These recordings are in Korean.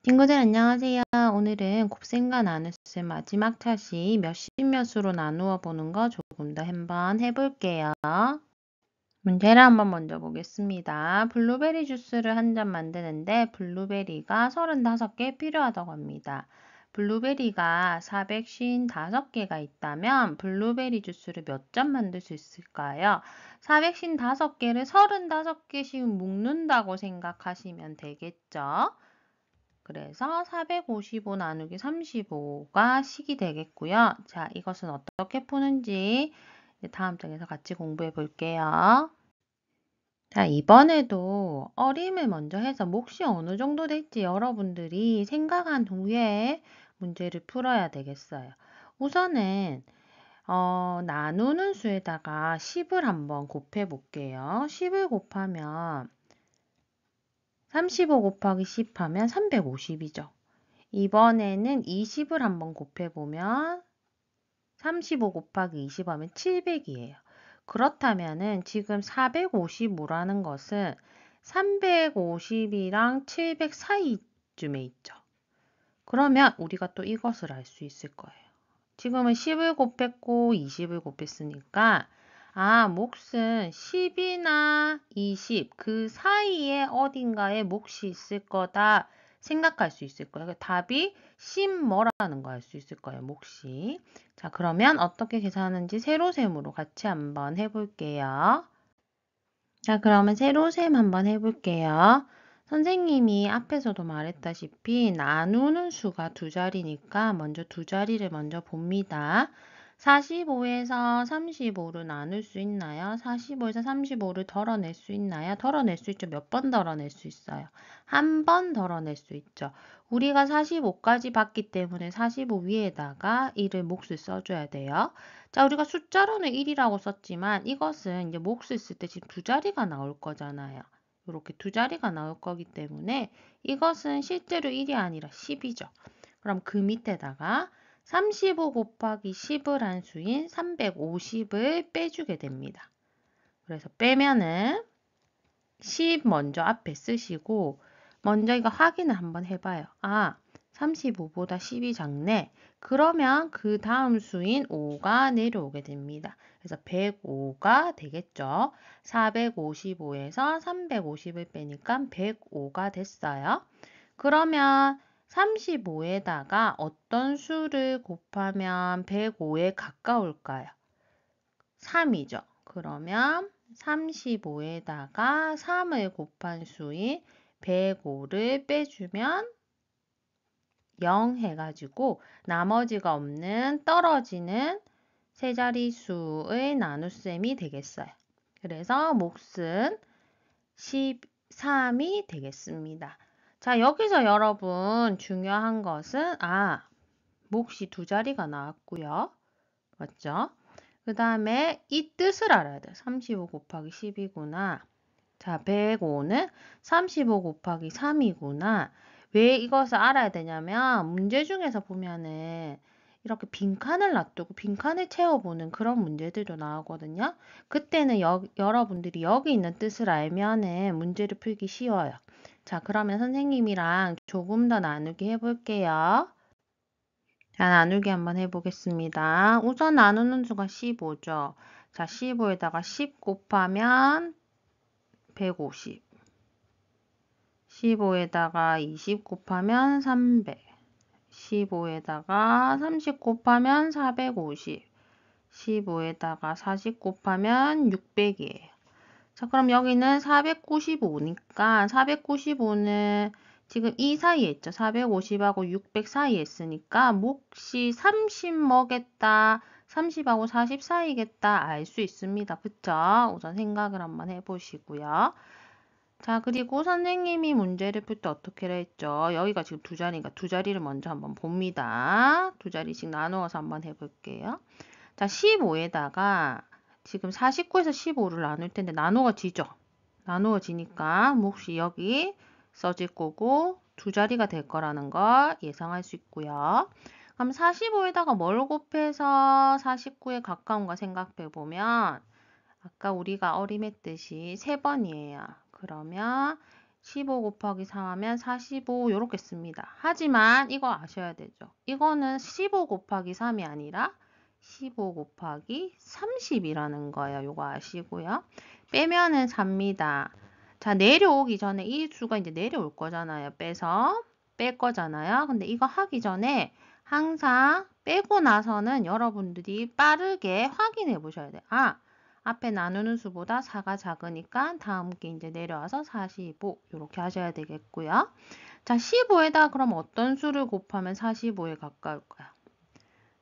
친구들 안녕하세요. 오늘은 곱셈과 나눗셈 마지막 차시 몇십 몇으로 나누어 보는 거 조금 더 한번 해볼게요. 문제를 한번 먼저 보겠습니다. 블루베리 주스를 한 잔 만드는데 블루베리가 35개 필요하다고 합니다. 블루베리가 455개가 있다면 블루베리 주스를 몇 잔 만들 수 있을까요? 455개를 35개씩 묶는다고 생각하시면 되겠죠? 그래서 455 나누기 35가 식이 되겠고요. 자, 이것은 어떻게 푸는지 다음 장에서 같이 공부해 볼게요. 자, 이번에도 어림을 먼저 해서 몫이 어느 정도 될지 여러분들이 생각한 후에 문제를 풀어야 되겠어요. 우선은 나누는 수에다가 10을 한번 곱해 볼게요. 10을 곱하면 35 곱하기 10 하면 350이죠. 이번에는 20을 한번 곱해보면 35 곱하기 20 하면 700이에요. 그렇다면은 지금 455라는 것은 350이랑 700 사이쯤에 있죠. 그러면 우리가 또 이것을 알 수 있을 거예요. 지금은 10을 곱했고 20을 곱했으니까 몫은 10이나 20 그 사이에 어딘가에 몫이 있을 거다 생각할 수 있을 거예요. 답이 10 뭐라는 거 알 수 있을 거예요. 몫이. 자, 그러면 어떻게 계산하는지 세로셈으로 같이 한번 해볼게요. 자, 그러면 세로셈 한번 해볼게요. 선생님이 앞에서도 말했다시피 나누는 수가 두 자리니까 먼저 두 자리를 먼저 봅니다. 45에서 35를 나눌 수 있나요? 45에서 35를 덜어낼 수 있나요? 덜어낼 수 있죠. 몇 번 덜어낼 수 있어요? 한 번 덜어낼 수 있죠. 우리가 45까지 봤기 때문에 45 위에다가 1을 몫을 써줘야 돼요. 자, 우리가 숫자로는 1이라고 썼지만 이것은 이제 몫을 쓸 때 지금 두 자리가 나올 거잖아요. 이렇게 두 자리가 나올 거기 때문에 이것은 실제로 1이 아니라 10이죠. 그럼 그 밑에다가 35 곱하기 10을 한 수인 350을 빼주게 됩니다. 그래서 빼면은 10 먼저 앞에 쓰시고 먼저 이거 확인을 한번 해봐요. 35보다 10이 작네. 그러면 그 다음 수인 5가 내려오게 됩니다. 그래서 105가 되겠죠. 455에서 350을 빼니까 105가 됐어요. 그러면 35에다가 어떤 수를 곱하면 105에 가까울까요? 3이죠. 그러면 35에다가 3을 곱한 수인 105를 빼주면 0 해가지고 나머지가 없는 떨어지는 세 자릿수의 나눗셈이 되겠어요. 그래서 몫은 13이 되겠습니다. 자, 여기서 여러분 중요한 것은 몫이 두 자리가 나왔고요. 맞죠? 그 다음에 이 뜻을 알아야 돼요. 35 곱하기 10이구나. 자, 105는 35 곱하기 3이구나. 왜 이것을 알아야 되냐면 문제 중에서 보면은 이렇게 빈칸을 놔두고 빈칸을 채워보는 그런 문제들도 나오거든요. 그때는 여러분들이 여기 있는 뜻을 알면은 문제를 풀기 쉬워요. 자, 그러면 선생님이랑 조금 더 나누기 해볼게요. 자, 나누기 한번 해보겠습니다. 우선 나누는 수가 15죠. 자, 15에다가 10 곱하면 150. 15에다가 20 곱하면 300. 15에다가 30 곱하면 450. 15에다가 40 곱하면 600이에요. 자, 그럼 여기는 495니까 495는 지금 이 사이에 있죠. 450하고 600 사이에 있으니까 몫이 30 뭐겠다. 30하고 40 사이겠다. 알 수 있습니다. 그쵸? 우선 생각을 한번 해보시고요. 자, 그리고 선생님이 문제를 풀 때 어떻게 했죠? 여기가 지금 두 자리니까 두 자리를 먼저 한번 봅니다. 두 자리씩 나누어서 한번 해볼게요. 자, 15에다가 지금 49에서 15를 나눌 텐데 나누어지죠? 나누어지니까 몫이 여기 써질 거고 두 자리가 될 거라는 걸 예상할 수 있고요. 그럼 45에다가 뭘 곱해서 49에 가까운가 생각해 보면 아까 우리가 어림했듯이 3번이에요. 그러면 15 곱하기 4 하면 45 요렇게 씁니다. 하지만 이거 아셔야 되죠. 이거는 15 곱하기 3이 아니라 15 곱하기 30이라는 거예요. 요거 아시고요. 빼면은 4입니다. 자, 내려오기 전에 이 수가 이제 내려올 거잖아요. 빼서 뺄 거잖아요. 근데 이거 하기 전에 항상 빼고 나서는 여러분들이 빠르게 확인해 보셔야 돼요. 아, 앞에 나누는 수보다 4가 작으니까 다음 게 이제 내려와서 45 이렇게 하셔야 되겠고요. 자, 15에다 그럼 어떤 수를 곱하면 45에 가까울까요?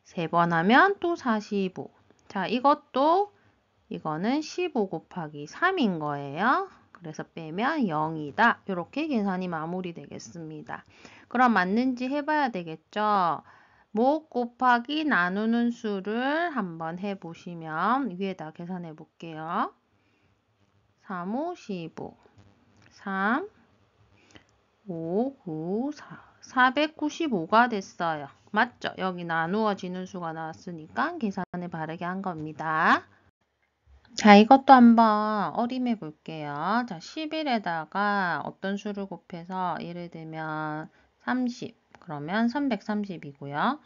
3번 하면 또 45. 자, 이거는 15 곱하기 3인 거예요. 그래서 빼면 0이다. 이렇게 계산이 마무리되겠습니다. 그럼 맞는지 해봐야 되겠죠? 목 곱하기 나누는 수를 한번 해보시면 위에다 계산해 볼게요. 3, 5, 15. 3, 5, 9, 4. 495가 됐어요. 맞죠? 여기 나누어지는 수가 나왔으니까 계산을 바르게 한 겁니다. 자, 이것도 한번 어림해 볼게요. 자, 11에다가 어떤 수를 곱해서 예를 들면 30, 그러면 330이고요.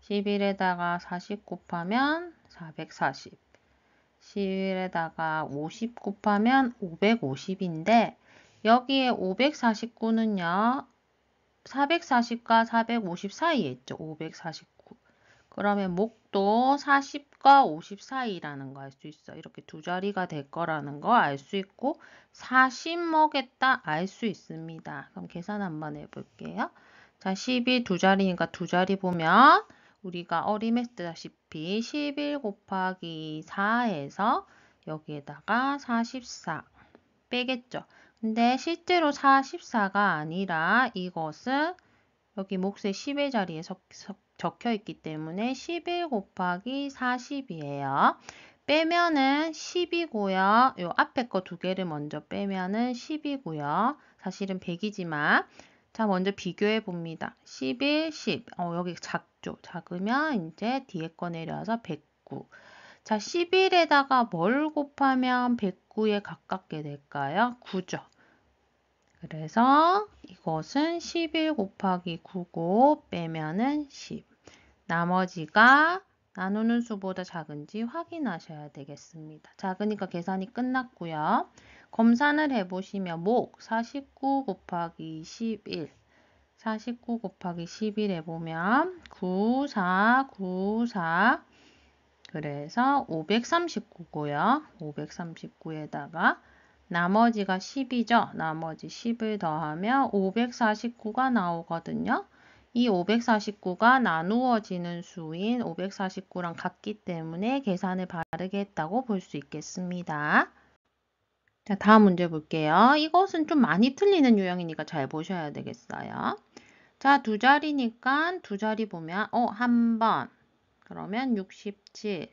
11에다가 40 곱하면 440, 11에다가 50 곱하면 550인데 여기에 549는요. 440과 450 사이에 있죠. 549. 그러면 목도 40과 50 사이라는 거 알 수 있어. 이렇게 두 자리가 될 거라는 거 알 수 있고 40먹겠다 알 수 있습니다. 그럼 계산 한번 해볼게요. 자, 10이 두 자리니까 두 자리 보면 우리가 어림했다시피 11 곱하기 4에서 여기에다가 44 빼겠죠. 근데 실제로 44가 아니라 이것은 여기 몫의 10의 자리에 적혀 있기 때문에 11 곱하기 40이에요. 빼면은 10이고요. 요 앞에 거 두 개를 먼저 빼면은 10이고요. 사실은 100이지만 자, 먼저 비교해 봅니다. 11, 10. 여기 작죠. 작으면 이제 뒤에 거 내려와서 109. 자, 11에다가 뭘 곱하면 109에 가깝게 될까요? 9죠. 그래서 이것은 11 곱하기 9고 빼면은 10. 나머지가 나누는 수보다 작은지 확인하셔야 되겠습니다. 작으니까 계산이 끝났고요. 검산을 해보시면 목 49 곱하기 11. 49 곱하기 11 해보면 9, 4, 9, 4. 그래서 539고요. 539에다가 나머지가 10이죠. 나머지 10을 더하면 549가 나오거든요. 이 549가 나누어지는 수인 549랑 같기 때문에 계산을 바르게 했다고 볼 수 있겠습니다. 자, 다음 문제 볼게요. 이것은 좀 많이 틀리는 유형이니까 잘 보셔야 되겠어요. 자, 두 자리니까 두 자리 보면 한 번. 그러면 67.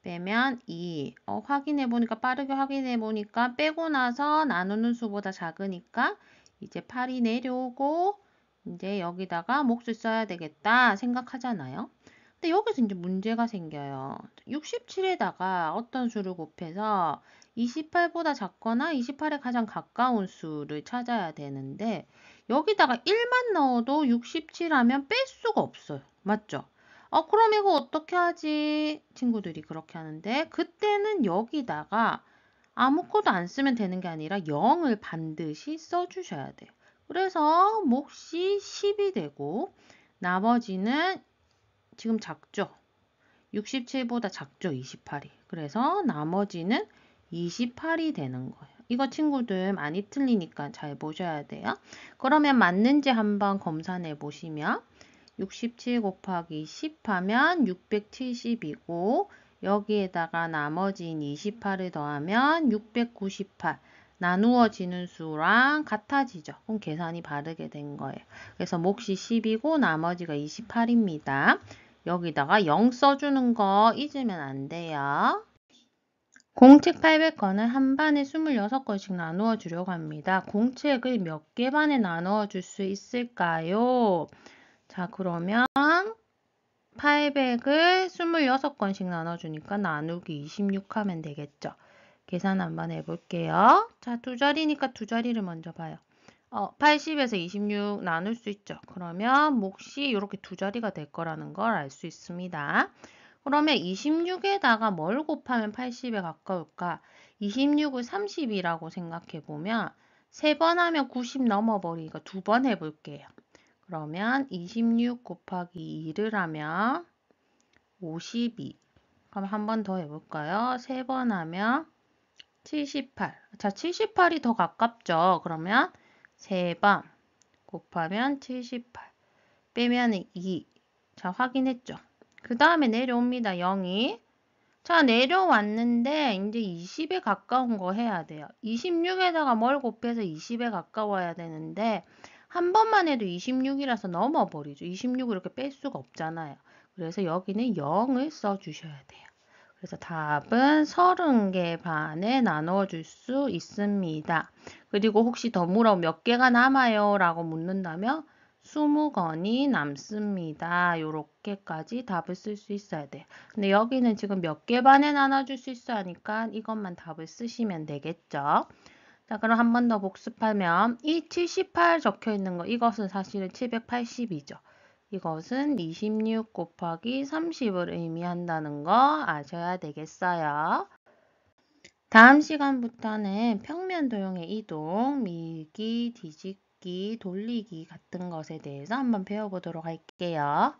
빼면 2. 확인해 보니까 빠르게 확인해 보니까 빼고 나서 나누는 수보다 작으니까 이제 8이 내려오고 이제 여기다가 몫을 써야 되겠다 생각하잖아요. 근데 여기서 이제 문제가 생겨요. 67에다가 어떤 수를 곱해서 28보다 작거나 28에 가장 가까운 수를 찾아야 되는데 여기다가 1만 넣어도 67 하면 뺄 수가 없어요. 맞죠? 그럼 이거 어떻게 하지? 친구들이 그렇게 하는데 그때는 여기다가 아무것도 안 쓰면 되는 게 아니라 0을 반드시 써주셔야 돼요. 그래서 몫이 10이 되고 나머지는 지금 작죠? 67보다 작죠? 28이. 그래서 나머지는 28이 되는 거예요. 이거 친구들 많이 틀리니까 잘 보셔야 돼요. 그러면 맞는지 한번 검사해 보시면 67 곱하기 10 하면 670이고 여기에다가 나머지인 28을 더하면 698 나누어지는 수랑 같아지죠. 그럼 계산이 바르게 된 거예요. 그래서 몫이 10이고 나머지가 28입니다. 여기다가 0 써주는 거 잊으면 안 돼요. 공책 800건을 한 반에 26건씩 나누어 주려고 합니다. 공책을 몇 개 반에 나누어 줄 수 있을까요? 자, 그러면 800을 26건씩 나눠주니까 나누기 26 하면 되겠죠. 계산 한번 해볼게요. 자, 두 자리니까 두 자리를 먼저 봐요. 80에서 26 나눌 수 있죠. 그러면 몫이 이렇게 두 자리가 될 거라는 걸 알 수 있습니다. 그러면 26에다가 뭘 곱하면 80에 가까울까? 26을 30이라고 생각해 보면 3번 하면 90 넘어버리니까 2번 해볼게요. 그러면 26 곱하기 2를 하면 52. 그럼 한 번 더 해볼까요? 3번 하면 78. 자, 78이 더 가깝죠. 그러면 3번 곱하면 78. 빼면 2. 자, 확인했죠. 그 다음에 내려옵니다. 0이. 자, 내려왔는데 이제 20에 가까운 거 해야 돼요. 26에다가 뭘 곱해서 20에 가까워야 되는데 한 번만 해도 26이라서 넘어버리죠. 26을 이렇게 뺄 수가 없잖아요. 그래서 여기는 0을 써주셔야 돼요. 그래서 답은 30개 반에 나눠줄 수 있습니다. 그리고 혹시 더 물어 몇 개가 남아요? 라고 묻는다면 20건이 남습니다. 요렇게까지 답을 쓸 수 있어야 돼요. 근데 여기는 지금 몇 개 반에 나눠줄 수 있어 하니까 이것만 답을 쓰시면 되겠죠. 자, 그럼 한 번 더 복습하면 이 78 적혀 있는 거 이것은 사실은 780이죠. 이것은 26 곱하기 30을 의미한다는 거 아셔야 되겠어요. 다음 시간부터는 평면 도형의 이동, 밀기, 뒤집기, 돌리기 같은 것에 대해서 한번 배워보도록 할게요.